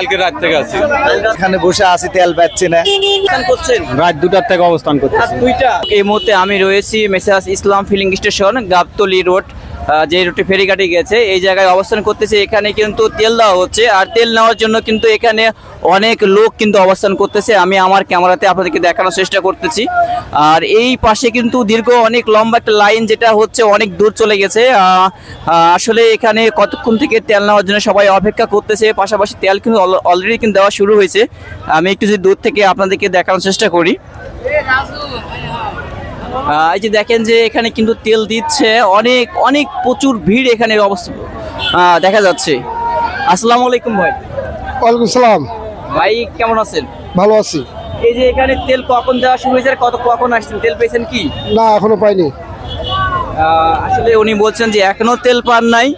কালকে রাত থেকে আছি এখানে বসে আছি, তেল পাচ্ছি না। করছেন রাত 2টার থেকে অবস্থান করতেছি। এই মুহূর্তে আমি রয়েছি মেসার্স ইসলাম ফিলিং স্টেশন, গাবতলী রোড, যে রুটে ফেরিঘাটে গেছে এই জায়গায় অবস্থান করতেছে। এখানে কিন্তু তেল দেওয়া হচ্ছে, আর তেল নেওয়ার জন্য কিন্তু এখানে অনেক লোক কিন্তু অবস্থান করতেছে। আমি আমার ক্যামেরাতে আপনাদেরকে দেখানোর চেষ্টা করতেছি। আর এই পাশে কিন্তু দীর্ঘ অনেক লম্বা একটা লাইন, যেটা হচ্ছে অনেক দূর চলে গেছে। আসলে এখানে কতক্ষণ থেকে তেল নেওয়ার জন্য সবাই অপেক্ষা করতেছে। পাশাপাশি তেল কিন্তু অলরেডি কিন্তু দেওয়া শুরু হয়েছে। আমি একটু যদি দূর থেকে আপনাদেরকে দেখানোর চেষ্টা করি। এই যে দেখেন যে এখানে কিন্তু তেল দিচ্ছে, অনেক অনেক প্রচুর ভিড় এখানে অবস্থা দেখা যাচ্ছে। আসসালামু আলাইকুম ভাই। ওয়ালাইকুম সালাম। ভাই কেমন আছেন? ভালো আছি। এই যে এখানে তেল কখন দেওয়া শুরু হয়েছে, আর কখন আসছেন, তেল পেয়েছেন কি? না, এখনো পাইনি। আসলে উনি বলছেন যে এখনো তেল পান নাই।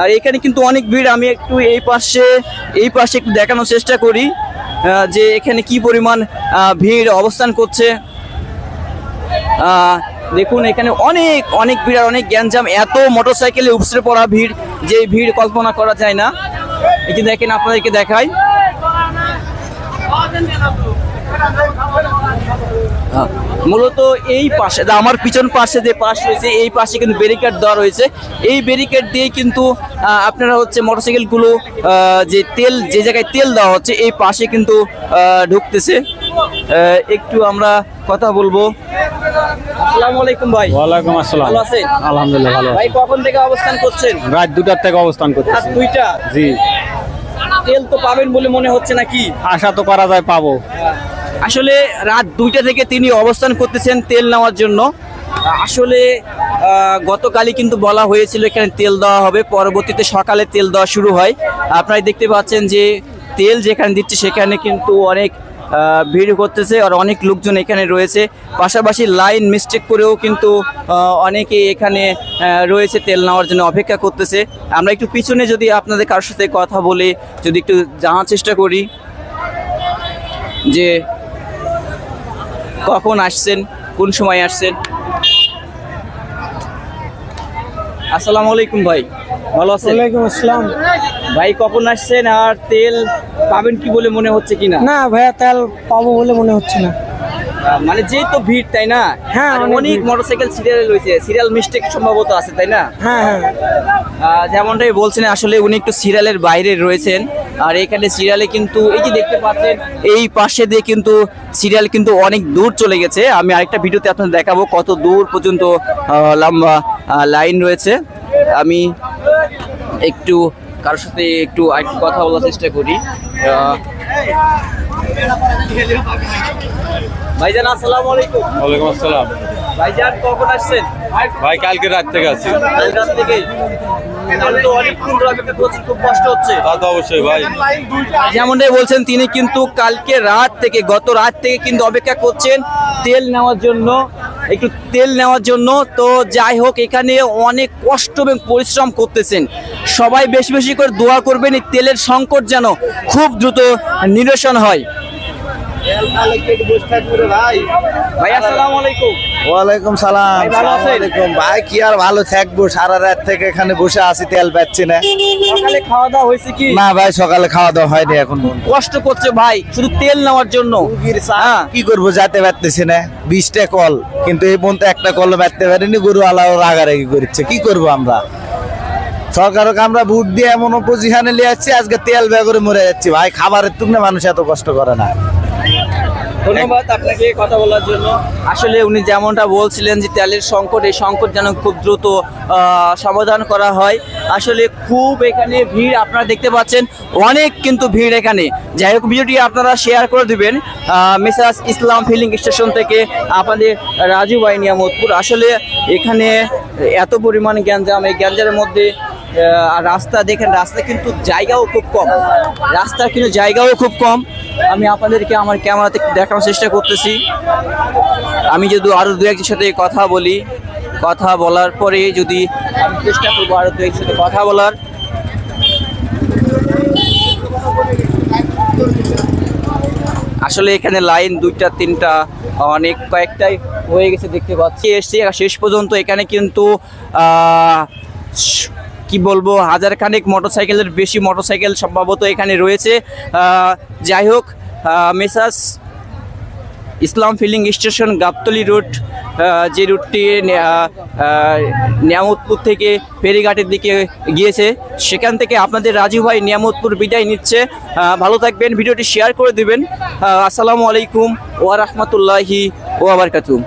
আর এখানে কিন্তু অনেক ভিড়। আমি একটু এই পাশে একটু দেখানোর চেষ্টা করি যে এখানে কি পরিমাণ ভিড় অবস্থান করছে। দেখুন এখানে অনেক অনেক ভিড় আর অনেক গ্যাঞ্জাম, এত মোটরসাইকেলে উপসে পড়া ভিড়, যে ভিড় কল্পনা করা যায় না। এই যে দেখেন, আপনাদেরকে দেখাই। মূলত এই পাশে, আমার পিছন পাশে যে পাশ রয়েছে, এই পাশে কিন্তু ব্যারিকেড দেওয়া রয়েছে। এই ব্যারিকেড দিয়ে কিন্তু আপনারা হচ্ছে মোটরসাইকেলগুলো যে জায়গায় তেল দেওয়া হচ্ছে এই পাশে কিন্তু ঢুকতেছে। একটু আমরা কথা বলবো। আসসালামু আলাইকুম ভাই। ওয়ালাইকুম আসসালাম। ভালো আছেন? আলহামদুলিল্লাহ ভালো আছি। ভাই কখন থেকে অবস্থান করছেন? রাত 2টার থেকে অবস্থান রাত করতেছি। 2টা? জি। তেল তো পাবেন বলে মনে হচ্ছে নাকি? আশা তো করা যায় পাবো। আসলে রাত 2টা থেকে তিনি অবস্থান করতেছেন তেল নেওয়ার জন্য। আসলে গতকালই কিন্তু বলা হয়েছিল এখানে তেল দেওয়া হবে, পরবর্তীতে সকালে তেল দেওয়া শুরু হয়। আপনারা দেখতে পাচ্ছেন যে তেল যেখানে দিচ্ছে সেখানে কিন্তু অনেক ভিড় করতেছে, আর অনেক লোকজন এখানে রয়েছে। পাশাপাশি লাইন মিস্টেক করেও কিন্তু অনেকে এখানে রয়েছে, তেল নেওয়ার জন্য অপেক্ষা করতেছে। আমরা একটু পিছনে যদি আপনাদের কারোর সাথে কথা বলে যদি একটু জানার চেষ্টা করি যে কখন আসছেন, কোন সময় আসছেন। আসসালামু আলাইকুম ভাই, ভালো আছেন? ওয়ালাইকুম আসসালাম। ভাই কখন আসছেন, আর তেল পাবেন কি বলে মনে হচ্ছে কিনা? না ভাইয়া, তেল পাবো বলে মনে হচ্ছে না। মানে যেই তো ভিড়, তাই না? হ্যাঁ, আর অনেক অনেক ভিড়। মোটরসাইকেল সিরিয়াল রয়েছে, সিরিয়াল মিস্টেক সম্ভবত আছে, তাই না? হ্যাঁ হ্যাঁ। যেমনটাই বলছেন, আসলে উনি একটু সিরিয়ালের বাইরে রয়েছেন। আর এখানে সিরিয়ালে কিন্তু এই যে দেখতে পাচ্ছেন, এই পাশে দিয়ে কিন্তু সিরিয়াল কিন্তু অনেক দূর চলে গেছে। আমি আরেকটা ভিডিওতে আপনাদের দেখাবো কত দূর পর্যন্ত লম্বা লাইন রয়েছে। আমি একটু কারোর সাথে একটু কথা বলার চেষ্টা করি। ভাইজান আসসালামু আলাইকুম। ওয়ালাইকুম আসসালাম। ভাইজান কখন আসছেন? ভাই কালকে রাত থেকে আছি। কাল রাত থেকে? তাহলে তো অনেকক্ষণ অপেক্ষা করছেন, খুব কষ্ট হচ্ছে। তা তো অবশ্যই ভাই। যেমনটাই বলছেন তিনি কিন্তু কালকে রাত থেকে, গত রাত থেকে কিন্তু অপেক্ষা করছেন তেল নেওয়ার জন্য, একটু তেল নেওয়ার জন্য। তো যাই হোক, এখানে অনেক কষ্ট এবং পরিশ্রম করতেছেন সবাই। বেশি বেশি করে দোয়া করবেন এই তেলের সংকট যেন খুব দ্রুত নিরসন হয়। ভাই আসসালামু আলাইকুম। ওয়ালাইকুম সালাম। ভাই, ভালো আছেন? আসসালামাইকুম। ভাই কি আর ভালো থাকবো, সারা রাত থেকে এখানে বসে আছি, তেল পাচ্ছি না। সকালে খাওয়া দাওয়া হয়েছে কি? না ভাই, সকালে খাওয়া দাওয়া হয়নি এখন। কষ্ট করছে ভাই শুধু তেল নেওয়ার জন্য। হ্যাঁ, কি করবো, যেতে পারতেছি না। 20টা কল, কিন্তু এই পর্যন্ত একটা কল পারতে পারিনি। গরু আলাও রাগারাগি করছে, কি করবো আমরা? সরকারকে আমরা ভোট দিয়ে এমন পজিশনে নিয়ে যাচ্ছি, আজকে তেল ব্যয় করে মরে যাচ্ছি। ভাই খাবারের তুলনায় মানুষ এত কষ্ট করে না। ধন্যবাদ আপনাকে কথা বলার জন্য। আসলে উনি যেমনটা বলছিলেন যে তেলের সংকট, এই সংকট যেন খুব দ্রুত সমাধান করা হয়। আসলে খুব এখানে ভিড়, আপনারা দেখতে পাচ্ছেন অনেক কিন্তু ভিড় এখানে। যাই হোক, ভিডিওটি আপনারা শেয়ার করে দিবেন। মেসার্স ইসলাম ফিলিং স্টেশন থেকে আপনাদের রাজু ভাই, নিয়ামতপুর। আসলে এখানে এত পরিমাণ গ্যাঞ্জাম, এই গ্যাঞ্জামের মধ্যে আর রাস্তা দেখেন, রাস্তা কিন্তু জায়গাও খুব কম, রাস্তার কিন্তু জায়গাও খুব কম। আমি আপনাদেরকে আমার ক্যামেরাতে দেখানোর চেষ্টা করতেছি। আমি যদি আরও দু একজনের সাথে কথা বলি, কথা বলার পরে যদি আমি চেষ্টা করবো আরও দু একজনের সাথে কথা বলার। আসলে এখানে লাইন 2টা 3টা অনেক কয়েকটাই হয়ে গেছে দেখতে পাচ্ছি। এসছি শেষ পর্যন্ত এখানে কিন্তু কি বলবো, হাজার খানেক মোটরসাইকেলের বেশি মোটরসাইকেল সম্ভবত এখানে রয়েছে। যাই হোক, মেসাস ইসলাম ফিলিং স্টেশন গাবতলী রুট, যে রুটটি নিয়ামতপুর থেকে ফেরিঘাটের দিকে গিয়েছে, সেখান থেকে আপনাদের রাজু ভাই নিয়ামতপুর বিদায় নিচ্ছে। ভালো থাকবেন, ভিডিওটি শেয়ার করে দিবেন। আসসালামু আলাইকুম ওয়া রাহমাতুল্লাহি ওয়া বারাকাতুহু।